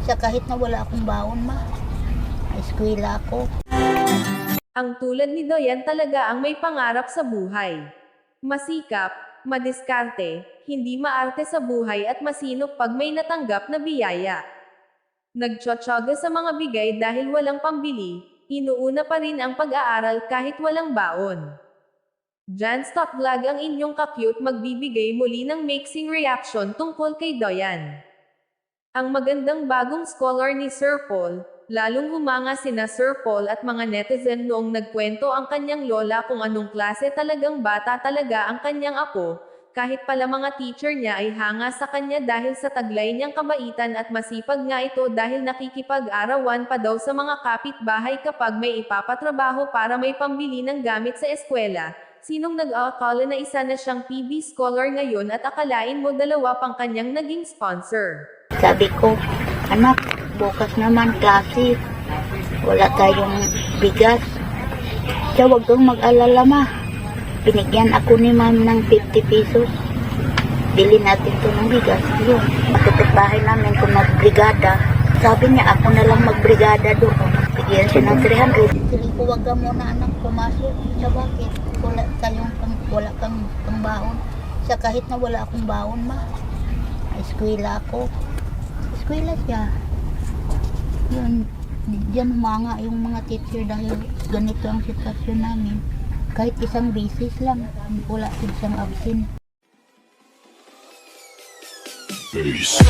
Sa kahit na wala akong baon, ma. Eskwela ako. Ang tulad ni Doyan talaga ang may pangarap sa buhay. Masikap, madiskarte, hindi maarte sa buhay at masinop pag may natanggap na biyaya. Nagtsotsaga sa mga bigay dahil walang pambili, inuuna pa rin ang pag-aaral kahit walang baon. Jan Stock Vlog ang inyong ka-cute magbibigay muli ng mixing reaction tungkol kay Doyan. Ang magandang bagong scholar ni Sir Paul, lalong humanga sina Sir Paul at mga netizen noong nagkwento ang kanyang lola kung anong klase talagang bata talaga ang kanyang apo, kahit pala mga teacher niya ay hanga sa kanya dahil sa taglay niyang kabaitan at masipag nga ito dahil nakikipag-arawan pa daw sa mga kapitbahay kapag may ipapatrabaho para may pambili ng gamit sa eskwela. Sinong nag-aakala na isa na siyang PB scholar ngayon at akalain mo dalawa pang kanyang naging sponsor? Sabi ko, anak, bukas naman kasi wala tayong bigas. Siya, huwag kang mag-alala, ma. Binigyan ako ni ma'am ng 50 pesos. Bili natin to ng bigas. Yun, matutupbahay namin kung magbrigada. Sabi niya, ako na lang magbrigada doon. Bigyan siya ng 300. Sige ko, wag ka muna, anak, pumasok. Sa bakit? Wala kang baon. Sa kahit na wala akong baon, ma. Eskwela ako. Eskwela siya. Yun, diyan humanga yung mga teacher dahil ganito ang sitwasyon namin. Kahit isang bisis lang, wala siyang absent. Peace.